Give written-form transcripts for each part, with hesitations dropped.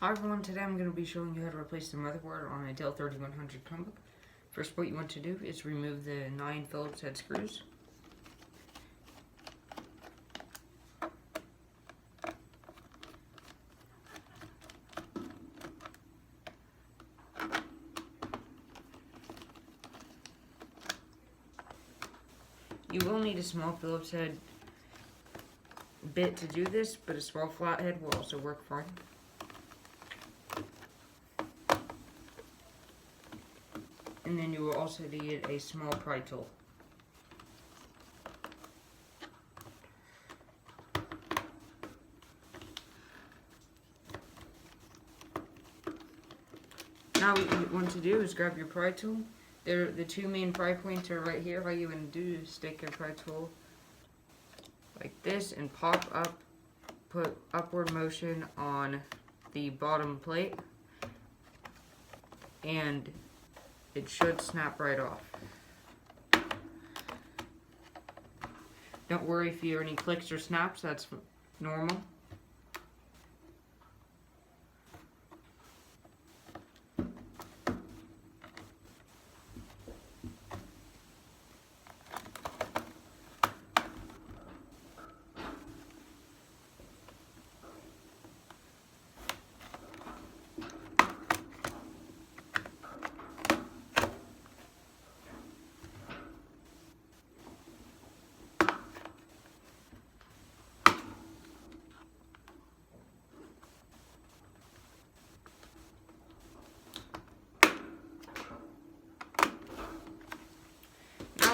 Hi everyone, today I'm going to be showing you how to replace the motherboard on a Dell 3100 Chromebook. First, what you want to do is remove the 9 Phillips head screws. You will need a small Phillips head bit to do this, but a small flathead will also work fine. And then you will also need a small pry tool. Now what you want to do is grab your pry tool. The two main pry points are right here. All you want to do is stick your pry tool like this and pop up, put upward motion on the bottom plate, and it should snap right off. Don't worry if you hear any clicks or snaps, that's normal.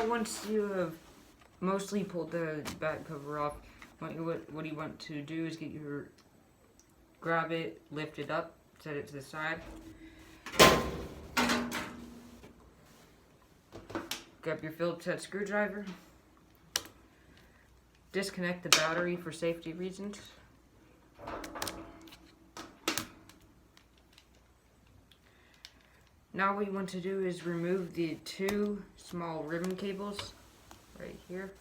Once you have mostly pulled the back cover off, what you want to do is grab it, lift it up, set it to the side. Grab your Phillips head screwdriver. Disconnect the battery for safety reasons. Now what you want to do is remove the 2 small ribbon cables right here.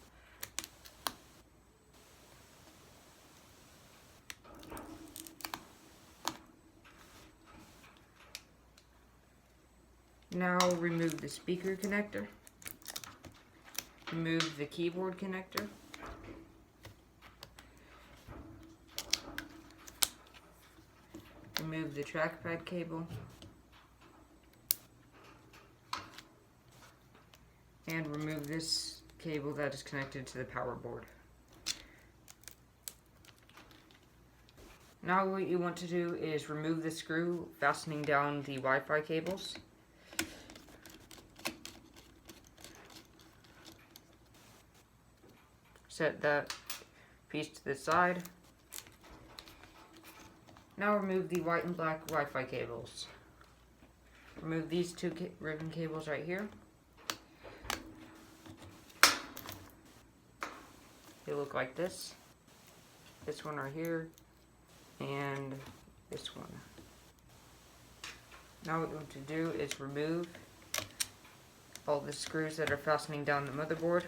Now remove the speaker connector. Remove the keyboard connector. Remove the trackpad cable. And remove this cable that is connected to the power board. Now what you want to do is remove the screw fastening down the Wi-Fi cables. Set that piece to the side. Now remove the white and black Wi-Fi cables. Remove these 2 ribbon cables right here. They look like this. This one right here, and this one. Now what we want to do is remove all the screws that are fastening down the motherboard.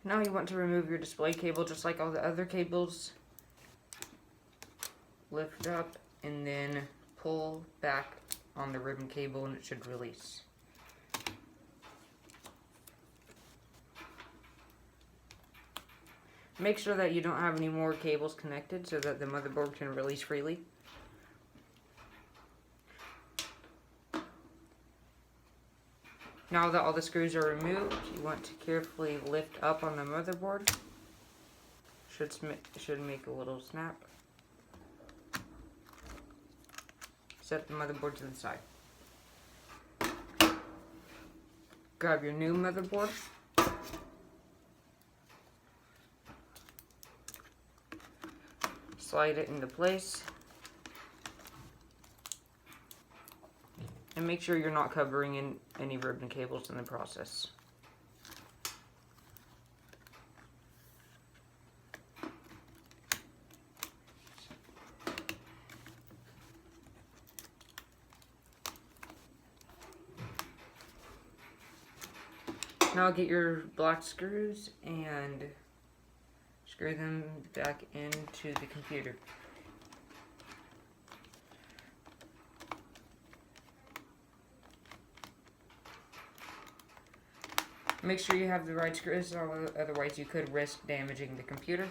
Now you want to remove your display cable just like all the other cables. Lift up and then pull back on the ribbon cable and it should release. Make sure that you don't have any more cables connected so that the motherboard can release freely. Now that all the screws are removed, you want to carefully lift up on the motherboard. Should make a little snap. Set the motherboard to the side. Grab your new motherboard. slide it into place. And make sure you're not covering in any ribbon cables in the process. Now get your black screws and screw them back into the computer. Make sure you have the right screws, otherwise you could risk damaging the computer.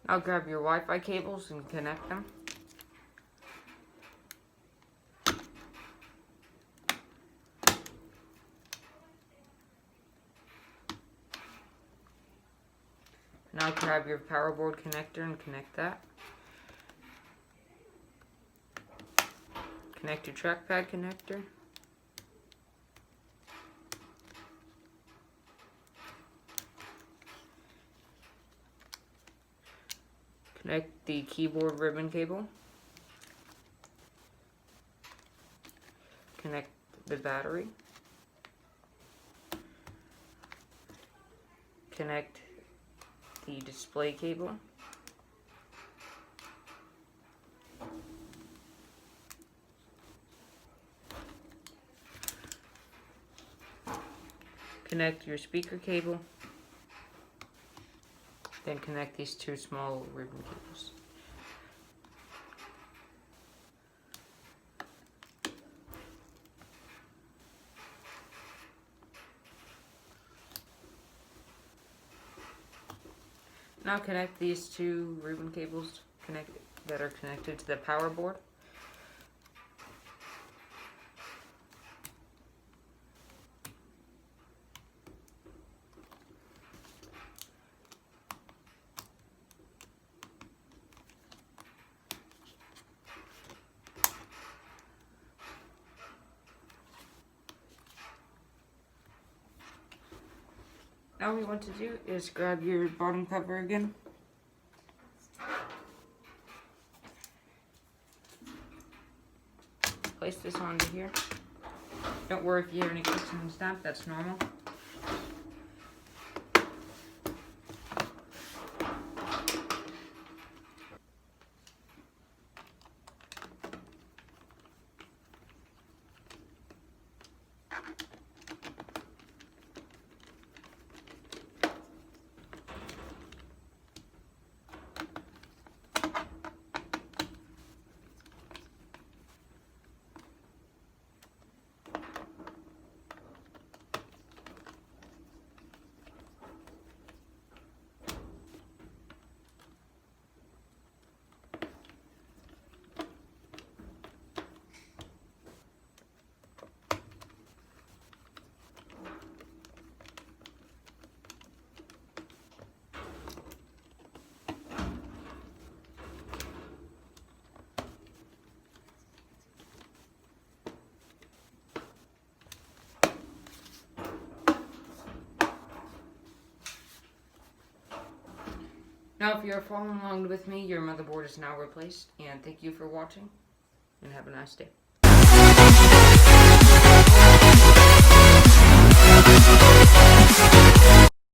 Now grab your Wi-Fi cables and connect them. Now grab your power board connector and connect that. Connect your trackpad connector. Connect the keyboard ribbon cable. Connect the battery. Connect the display cable. Connect your speaker cable. Then connect these two small ribbon cables. Now connect these two ribbon cables that are connected to the power board. Now what we want to do is grab your bottom cover again. Place this onto here. Don't worry if you hear any clicks and snap, that's normal. Now, if you're following along with me, your motherboard is now replaced, and thank you for watching, and have a nice day.